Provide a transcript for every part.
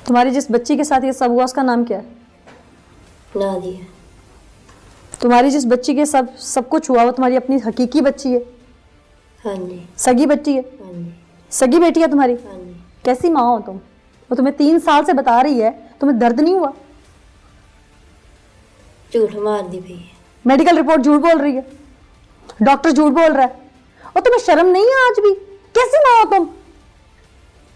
तुम्हारी जिस बच्ची के साथ ये सब हुआ उसका नाम क्या है? नादिया। तुम्हारी जिस बच्ची के सब कुछ हुआ वो तुम्हारी अपनी हकीकी बच्ची है? हाँ जी। सगी बच्ची है? हाँ जी। सगी बेटी है तुम्हारी? हाँ जी। कैसी माँ हो तुम? वो तुम्हें 3 साल से बता रही है, तुम्हें दर्द नहीं हुआ? झूठ मार दी भई। मेडिकल रिपोर्ट झूठ बोल रही है, डॉक्टर झूठ बोल रहा है, और तुम्हें शर्म नहीं है आज भी? कैसी माँ हो तुम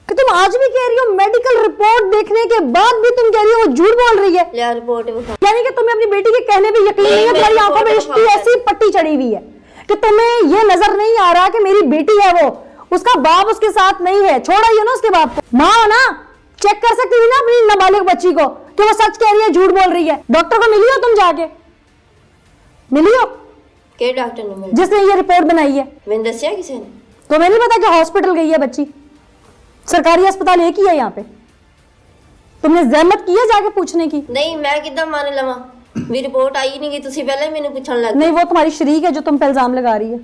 कि तुम आज भी कह रही हो मेडिकल रिपोर्ट देखने के बाद भी तुम कह रही हो वो झूठ बोल रही है? लिया रिपोर्ट बता। यानी कि तुम्हें अपनी बेटी के कहने पे यकीन नहीं है, तुम्हारी आंखों में इतनी ऐसी पट्टी चढ़ी हुई है कि तुम्हें ये नजर नहीं आ रहा कि मेरी बेटी है वो, उसका बाप उसके साथ नहीं है, छोड़ आई है ना उसके बाप को। माँ हो ना, चेक कर सकती थी ना अपनी नाबालिग बच्ची को कि वो सच कह रही है झूठ बोल रही है। डॉक्टर को मिली हो तुम? जाके मिली हो? के डॉक्टर ने मिला? जिसने ये रिपोर्ट बनाई है? मैंने दसिया किसी ने? तुम्हें नहीं पता कि हॉस्पिटल गई है बच्ची? सरकारी अस्पताल एक ही है यहाँ पे। तुमने जहमत की है जाके पूछने की? नहीं, मैं कितना मान लवा, मेरी रिपोर्ट आई नहीं गई, तुसी पहले मैंने पूछन लग नहीं, वो तुम्हारी शरीक है जो तुम पे इल्जाम लगा रही है।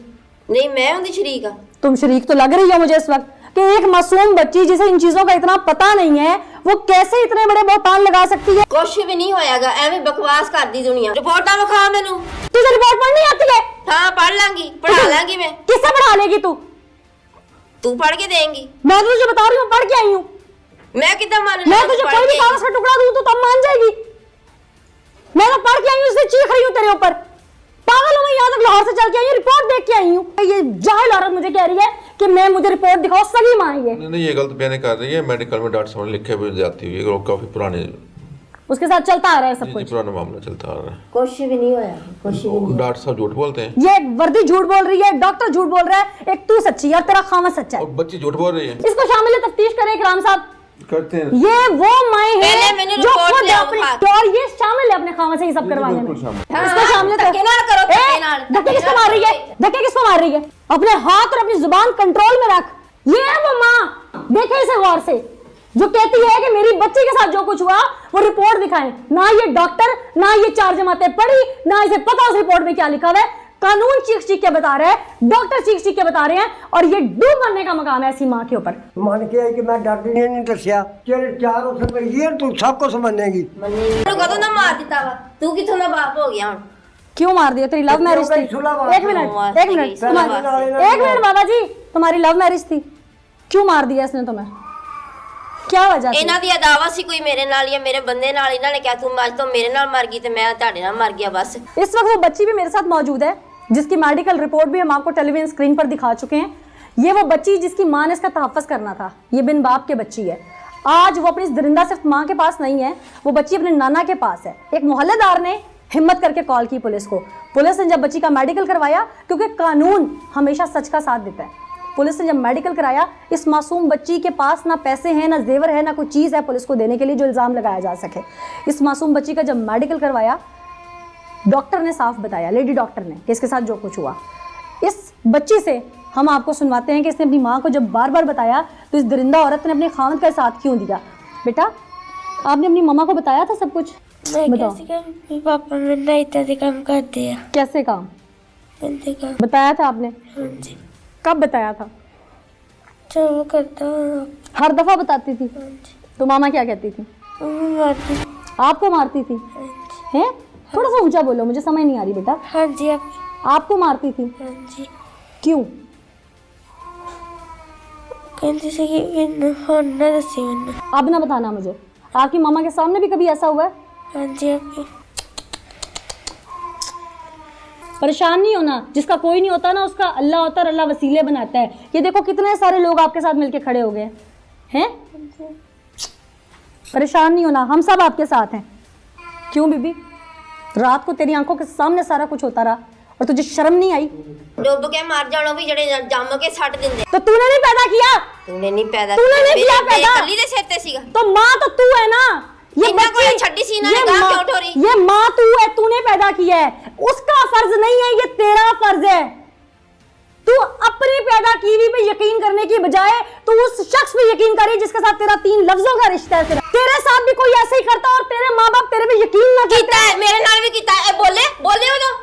नहीं, मैं उनकी शरीक आ। तुम शरीक तो लग रही हो मुझे इस वक्त कि एक मासूम बच्ची जिसे इन चीजों का इतना पता नहीं है वो कैसे इतने बड़े बहतान लगा सकती है। कुछ भी नहीं होयागा, एवं बकवास कर दी दुनिया। रिपोर्टा विखा मैनू। तुझे रिपोर्ट पढ़नी आती है? हाँ, पढ़ लांगी, पढ़ा लांगी मैं। किससे पढ़ा लेगी तू? तू पढ़ के देंगी। मैं तुझे बता रही हूँ, पढ़ के आई हूँ। मैं कितना मान मैं तुझे कोई भी कागज का टुकड़ा दूं तो तब मान जाएगी? मैं तो पढ़ के आई हूँ, इसलिए चीख रही हूँ तेरे ऊपर। पागल हूँ मैं, यहाँ तक लाहौर से चल के आई हूँ, रिपोर्ट देख के आई हूँ। ये जाहिल औरत मुझे कह रही है कि मैं मुझे रिपोर्ट दिखाओ, सगी माँ है ये। नहीं, ये गलत बयान कर रही है। मेडिकल में डॉक्टर साहब ने लिखे हुए जाती हुई है, काफी पुराने उसके साथ चलता आ रहा है सब जी, कुछ। पुराना मामला चलता आ रहा है। कुछ भी नहीं होया, कुछ भी नहीं। डॉक्टर साहब झूठ बोलते हैं, ये वर्दी झूठ बोल रही है, डॉक्टर झूठ बोल रहा है, एक तू सच्ची है और तेरा खामा सच्चा है। और बच्ची झूठ बोल रही है। इसको शामिल तफ्तीश करें इकराम साहब। करते हैं। ये वो माए पहले हैं मैंने जो रिपोर्ट खुद ले आओ अपनी, खाक। और ये शामिल है अपने खामा से ये सब करवाने में। इसको शामिल धक्के ना करो, धक्के ना। धक्के किसको मार रही है? धक्के किसको मार रही है? अपने हाथ और अपनी जुबान कंट्रोल में रख। ये है वो माँ, देखे इसे गौर से, जो कहती है कि मेरी बच्ची के साथ जो कुछ हुआ वो रिपोर्ट दिखाएं। ना ये डॉक्टर, ना ये 4 जमातें पढ़ी, ना इसे पता उस रिपोर्ट में क्या लिखा हुआ है। कानून चीख चीख के बता रहा है, डॉक्टर चीख चीख के बता रहे हैं, और ये डूब मरने का मकाम है ऐसी माँ के ऊपर। मन के आई कि मैं डॉक्टर ने नहीं दसिया, तेरे 4 उठ गई है, तू सब कुछ समझेगी। तू कदों ना मार दिता वा, तू किथों ना बाप हो गया हुन? क्यों मार दिया? तेरी लव मैरिज थी। एक मिनट, एक मिनट बाबा जी, तुम्हारी लव मैरिज थी, क्यों मार दिया इसने तुम्हें? क्या वजह थी? ਇਹਨਾਂ ਦੀ ਅਦਾਵਾ ਸੀ ਕੋਈ ਮੇਰੇ ਨਾਲ ਜਾਂ ਮੇਰੇ ਬੰਦੇ ਨਾਲ। ਇਹਨਾਂ ਨੇ ਕਿਹਾ ਤੂੰ ਅੱਜ ਤੋਂ ਮੇਰੇ ਨਾਲ ਮਰ ਗਈ ਤੇ ਮੈਂ ਤੁਹਾਡੇ ਨਾਲ मर गया बस। इस वक्त वो बच्ची भी मेरे साथ मौजूद है जिसकी मेडिकल रिपोर्ट भी हम आपको टेलीविजन स्क्रीन पर दिखा चुके हैं। ये वो बच्ची जिसकी माँ ने इसका तहफ़्फ़ुज़ करना था, ये बिन बाप के बच्ची है। आज वो अपनी इस दरिंदा सिर्फ माँ के पास नहीं है, वो बच्ची अपने नाना के पास है। एक मोहल्लेदार ने हिम्मत करके कॉल की पुलिस को। पुलिस ने जब बच्ची का मेडिकल करवाया, क्योंकि कानून हमेशा सच का साथ देता है, पुलिस ने जब मेडिकल कराया, इस मासूम बच्ची के पास ना पैसे हैं, ना जेवर है, ना कोई चीज़ है पुलिस को देने के लिए जो इल्ज़ाम लगाया जा सके। इस मासूम बच्ची का जब मेडिकल करवाया, डॉक्टर ने साफ बताया, लेडी डॉक्टर ने, कि इसके साथ जो कुछ हुआ। इस बच्ची से हम आपको सुनवाते हैं कि इसने अपनी माँ को जब बार बार बताया तो इस दरिंदा औरत ने अपने खामद का साथ क्यों दिया। बेटा, आपने अपनी मम्मा को बताया था सब कुछ? बताओ। पापा मैंने इत्यादि काम कर दिया। कैसे काम? काम बताया था आपने? हाँ जी। कब बताया था? जो वो करता हूँ। हर दफा बताती थी? हाँ जी। तो मामा क्या कहती थी? मारती। आपको मारती थी? हाँ जी। हैं? थोड़ा सा ऊंचा बोलो, मुझे समझ नहीं आ रही बेटा। हाँ जी। आपको मारती थी? हाँ जी। क्यों? कहती थी कि मैंने फोन ना दसी मैंने। अब ना बताना मुझे, आपकी मामा के सामने भी कभी ऐसा हुआ है? हाँ जी। आपकी परेशान नहीं होना, जिसका कोई नहीं होता ना उसका अल्लाह होता है और अल्लाह वसीले बनाता है। ये देखो कितने सारे लोग आपके साथ मिलके खड़े हो गए हैं। परेशान नहीं होना, हम सब आपके साथ हैं। क्यों बीबी, रात को तेरी आंखों के सामने सारा कुछ होता रहा और तुझे शर्म नहीं आई? डुब के मर जानो भी जड़े जम के सट दिंदे। तो तूने नहीं पैदा किया? तूने नहीं पैदा तूने नहीं किया पैदा? कल्ली दे सिर ते सीगा। तो माँ तो तू है ना। ये इतना कोई बच्ची, छड्डी सी ना ये निगाह माँ- क्यों उठो रही? ये माँ तू है, तूने पैदा किया है, उसका फर्ज नहीं है, ये तेरा फर्ज है। तू अपनी पैदा की हुई पे यकीन करने की बजाय तू उस शख्स पे यकीन करे जिसके साथ तेरा 3 लफ्जों का रिश्ता है। तेरे साथ भी कोई ऐसे ही करता और तेरे माँ बाप तेरे पे यकीन ना ਕੀਤਾ ਹੈ ਮੇਰੇ ਨਾਲ ਵੀ ਕੀਤਾ ਹੈ। बोले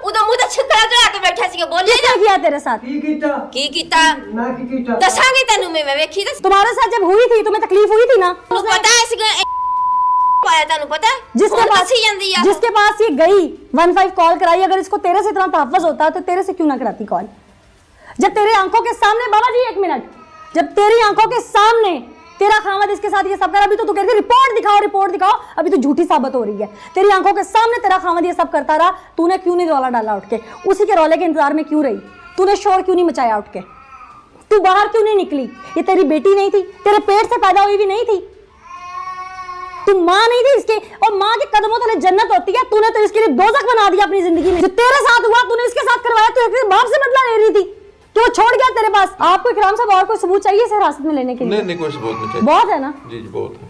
ਉਦੋਂ ਮੂੰਹ ਤੇ ਛਿੱਕੜਾ ਚੜਾ ਕੇ ਬੈਠਾ ਸੀਗਾ। बोले किसने किया तेरे साथ? की कीता? ਕੀ ਕੀਤਾ? मैं की कीता? ਦੱਸਾਂਗੀ ਤੈਨੂੰ ਮੈਂ ਵੇਖੀ ਤੇ तुम्हारे साथ जब हुई थी तुम्हें तकलीफ हुई थी ना? ਤੈਨੂੰ ਪਤਾ ਹੈ ਸੀਗਾ पाया ਤੁਹਾਨੂੰ पता है जिसके ਹੁਣ पास ਦੱਸੀ ਜਾਂਦੀ ਆ जिसके पास ये गई 15 कॉल कराई, अगर इसको तेरे से इतना तहफ़्फ़ुज़ होता तो तेरे से क्यों ना कराती कॉल? जब तेरे आंखों के सामने, बाबा जी एक मिनट, जब तेरी आंखों के सामने तेरा खामद इसके साथ ये सब कर, अभी तो तू कहती रिपोर्ट दिखाओ, अभी तो झूठी साबित हो रही है। तेरी आंखों के सामने तेरा खामद ये सब करता रहा, तूने क्यों नहीं रौला डाला उठ के? उसी के रौले के इंतजार में क्यों रही? तूने शोर क्यों नहीं मचाया उठ के? तू बाहर क्यों नहीं निकली? ये तेरी बेटी नहीं थी? तेरे पेट से पैदा हुई भी नहीं थी? तू माँ नहीं थी इसके? और माँ के कदमों तले जन्नत होती है, तूने तो इसके लिए दोज़ख बना दिया अपनी जिंदगी में। जो तेरे साथ हुआ तूने इसके साथ करवाया, तू एक बाप से बदला ले रही थी कि वो छोड़ गया तेरे पास। आपको इकराम साहब और कोई सबूत चाहिए इसे हिरासत में लेने के लिए? नहीं कोई सबूत नहीं चाहिए। बहुत है ना? जी बहुत है।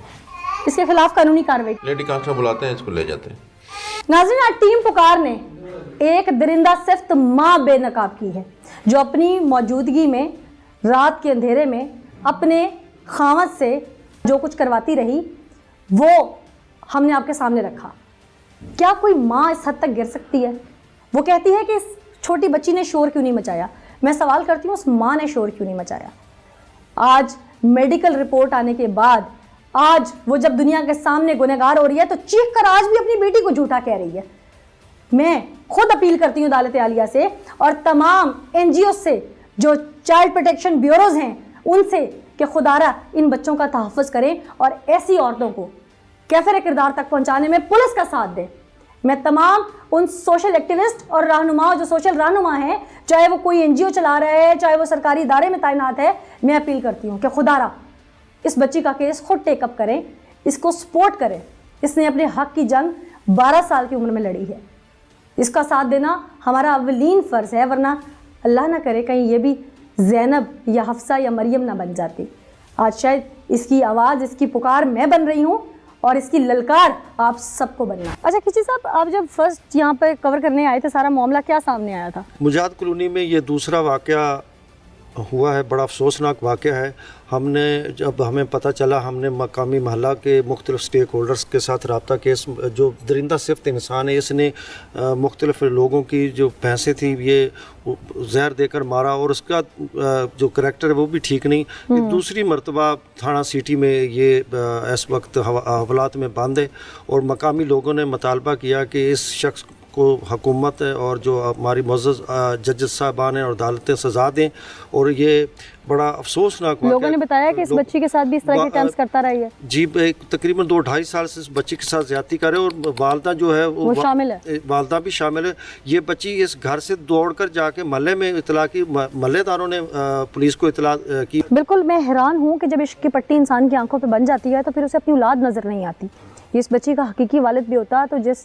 इसके खिलाफ कानूनी कार्रवाई। लेडी कांस्टेबल बुलाते हैं, इसको ले जाते हैं। नाज़रीन, आज टीम पुकार ने एक दरिंदा सिफ्त माँ बेनकाब की है, जो अपनी मौजूदगी में रात के अंधेरे में अपने खामद से जो कुछ करवाती रही वो हमने आपके सामने रखा। क्या कोई माँ इस हद तक गिर सकती है? वो कहती है कि इस छोटी बच्ची ने शोर क्यों नहीं मचाया। मैं सवाल करती हूँ, उस माँ ने शोर क्यों नहीं मचाया? आज मेडिकल रिपोर्ट आने के बाद, आज वो जब दुनिया के सामने गुनहगार हो रही है तो चीख कर आज भी अपनी बेटी को झूठा कह रही है। मैं खुद अपील करती हूँ अदालत आलिया से और तमाम NGO से, जो चाइल्ड प्रोटेक्शन ब्यूरोज हैं, उनसे कि खुदारा इन बच्चों का तहफ़्फ़ुज़ करें और ऐसी औरतों को कैफिर किरदार तक पहुंचाने में पुलिस का साथ दें। मैं तमाम उन सोशल एक्टिविस्ट और रहनुमाओं, जो सोशल रहनुमा हैं, चाहे वो कोई NGO चला रहा है, चाहे वो सरकारी इदारे में तैनात है, मैं अपील करती हूँ कि खुदारा इस बच्ची का केस खुद टेकअप करें, इसको सपोर्ट करें। इसने अपने हक की जंग 12 साल की उम्र में लड़ी है, इसका साथ देना हमारा अवलीन फ़र्ज़ है, वरना अल्लाह ना करे कहीं ये भी ज़ैनब या हफ्सा या मरियम ना बन जाती। आज शायद इसकी आवाज़, इसकी पुकार मैं बन रही हूँ और इसकी ललकार आप सबको बनना। अच्छा खिची साहब, आप जब फर्स्ट यहाँ पर कवर करने आए थे, सारा मामला क्या सामने आया था? मुजाद कॉलोनी में ये दूसरा वाक़या हुआ है, बड़ा अफसोसनाक वाक़या है। हमने जब हमें पता चला, हमने मकामी महल्ला के मुख्तलिफ स्टेक होल्डर्स के साथ रब्ता किया। जो दरिंदा सिफ्त इंसान है, इसने मुख्तलिफ लोगों की जो भैंसें थी ये जहर देकर मारा और उसका जो करैक्टर है वो भी ठीक नहीं। दूसरी मरतबा थाना सिटी में ये इस वक्त हवालात में बंद है और मकामी लोगों ने मुतालबा किया कि इस शख्स को हुकूमत और जो हमारी मुअज़्ज़ज़ जजेस साहबान हैं और अदालतें सज़ा दें। और ये बड़ा अफसोसनाक लोगों ने बताया कि इस बच्ची के साथ भी इस तरह के अटेम्प्ट्स करता रही है। जी, तकरीबन 2-2.5 साल से इस बच्ची के साथ ज़्यादती करे और वालदा जो है वो शामिल है, वालदा भी शामिल है। ये बच्ची इस घर से दौड़कर जाके महल्ले में इतला की, महल्लेदारों ने पुलिस को इतला की। बिल्कुल, मैं हैरान हूँ कि जब इश्क की पट्टी इंसान की आंखों पे बन जाती है तो फिर उसे अपनी औलाद नज़र नहीं आती। ये इस बच्ची का हकीकी वालिद भी होता तो जिस